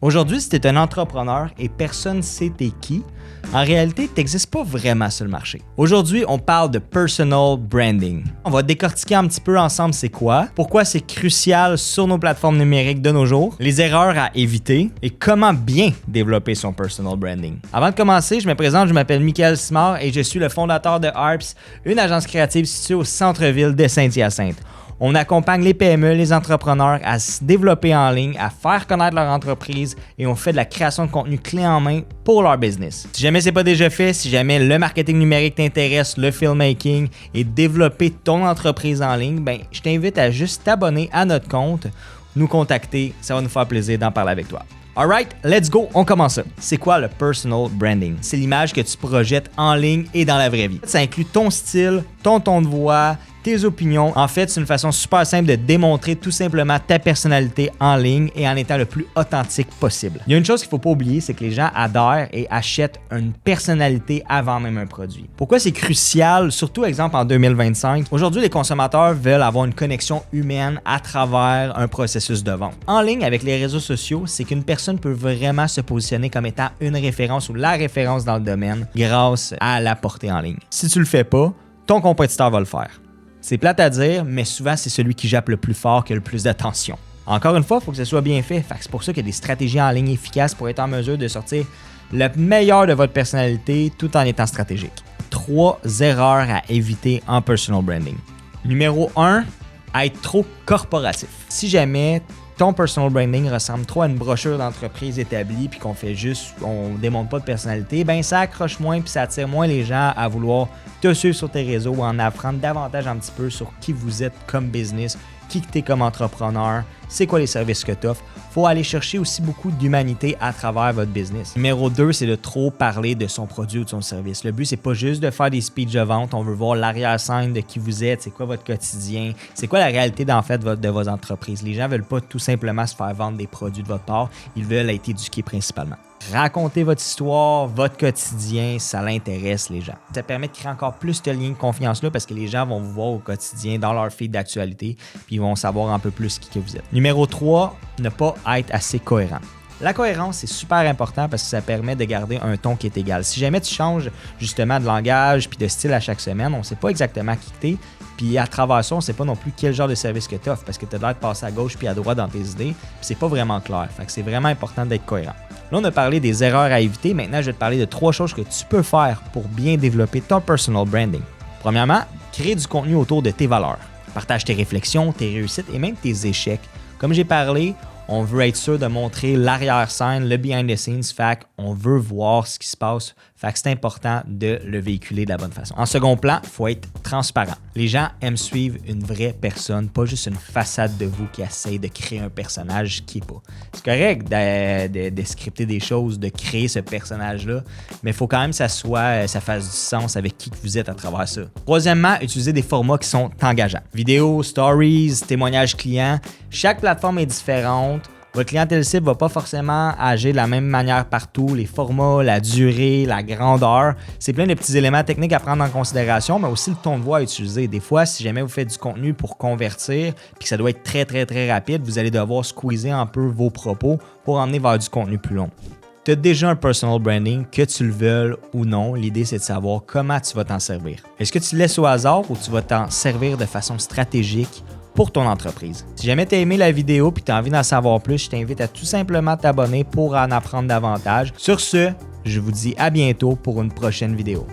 Aujourd'hui, si tu es un entrepreneur et personne ne sait t'es qui, en réalité, tu n'existes pas vraiment sur le marché. Aujourd'hui, on parle de personal branding. On va décortiquer un petit peu ensemble c'est quoi, pourquoi c'est crucial sur nos plateformes numériques de nos jours, les erreurs à éviter et comment bien développer son personal branding. Avant de commencer, je me présente, je m'appelle Michael Simard et je suis le fondateur de Harps, une agence créative située au centre-ville de Saint-Hyacinthe. On accompagne les PME, les entrepreneurs à se développer en ligne, à faire connaître leur entreprise et on fait de la création de contenu clé en main pour leur business. Si jamais c'est pas déjà fait, si jamais le marketing numérique t'intéresse, le filmmaking et développer ton entreprise en ligne, je t'invite à juste t'abonner à notre compte, nous contacter, ça va nous faire plaisir d'en parler avec toi. Alright, let's go, on commence ça. C'est quoi le personal branding? C'est l'image que tu projettes en ligne et dans la vraie vie. Ça inclut ton style, ton ton de voix, tes opinions. En fait, c'est une façon super simple de démontrer tout simplement ta personnalité en ligne et en étant le plus authentique possible. Il y a une chose qu'il ne faut pas oublier, c'est que les gens adhèrent et achètent une personnalité avant même un produit. Pourquoi c'est crucial, surtout exemple en 2025? Aujourd'hui, les consommateurs veulent avoir une connexion humaine à travers un processus de vente. En ligne, avec les réseaux sociaux, c'est qu'une personne peut vraiment se positionner comme étant une référence ou la référence dans le domaine grâce à la portée en ligne. Si tu le fais pas, ton compétiteur va le faire. C'est plate à dire, mais souvent, c'est celui qui jappe le plus fort qui a le plus d'attention. Encore une fois, il faut que ce soit bien fait. C'est pour ça qu'il y a des stratégies en ligne efficaces pour être en mesure de sortir le meilleur de votre personnalité tout en étant stratégique. 3 erreurs à éviter en personal branding. Numéro 1, être trop corporatif. Si jamais ton personal branding ressemble trop à une brochure d'entreprise établie puis on démontre pas de personnalité, ça accroche moins puis ça attire moins les gens à vouloir te suivre sur tes réseaux ou en apprendre davantage un petit peu sur qui vous êtes comme business, qui tu es comme entrepreneur, c'est quoi les services que tu offres. Il faut aller chercher aussi beaucoup d'humanité à travers votre business. Numéro 2, c'est de trop parler de son produit ou de son service. Le but, c'est pas juste de faire des speeches de vente. On veut voir l'arrière-scène de qui vous êtes, c'est quoi votre quotidien, c'est quoi la réalité de vos entreprises. Les gens veulent pas tout simplement se faire vendre des produits de votre part, ils veulent être éduqués principalement. Racontez votre histoire, votre quotidien, ça l'intéresse les gens. Ça permet de créer encore plus de lien de confiance-là parce que les gens vont vous voir au quotidien dans leur feed d'actualité puis ils vont savoir un peu plus qui que vous êtes. Numéro 3, ne pas être assez cohérent. La cohérence, c'est super important parce que ça permet de garder un ton qui est égal. Si jamais tu changes justement de langage puis de style à chaque semaine, on ne sait pas exactement qui tu es. Puis à travers ça, on ne sait pas non plus quel genre de service que tu offres parce que tu as l'air de passer à gauche puis à droite dans tes idées. Puis c'est pas vraiment clair. Fait que c'est vraiment important d'être cohérent. Là, on a parlé des erreurs à éviter. Maintenant, je vais te parler de 3 choses que tu peux faire pour bien développer ton personal branding. Premièrement, créer du contenu autour de tes valeurs. Partage tes réflexions, tes réussites et même tes échecs. Comme j'ai parlé, on veut être sûr de montrer l'arrière-scène, le behind the scenes, on veut voir ce qui se passe, c'est important de le véhiculer de la bonne façon. En second plan, il faut être transparent. Les gens aiment suivre une vraie personne, pas juste une façade de vous qui essaye de créer un personnage qui n'est pas. C'est correct de scripter des choses, de créer ce personnage-là, mais il faut quand même que ça fasse du sens avec qui que vous êtes à travers ça. Troisièmement, utilisez des formats qui sont engageants. Vidéos, stories, témoignages clients, chaque plateforme est différente. Votre clientèle cible ne va pas forcément agir de la même manière partout. Les formats, la durée, la grandeur, c'est plein de petits éléments techniques à prendre en considération, mais aussi le ton de voix à utiliser. Des fois, si jamais vous faites du contenu pour convertir, puis que ça doit être très, très, très rapide, vous allez devoir squeezer un peu vos propos pour emmener vers du contenu plus long. Tu as déjà un personal branding, que tu le veuilles ou non. L'idée, c'est de savoir comment tu vas t'en servir. Est-ce que tu le laisses au hasard ou tu vas t'en servir de façon stratégique pour ton entreprise? Si jamais tu as aimé la vidéo et tu as envie d'en savoir plus, je t'invite à tout simplement t'abonner pour en apprendre davantage. Sur ce, je vous dis à bientôt pour une prochaine vidéo.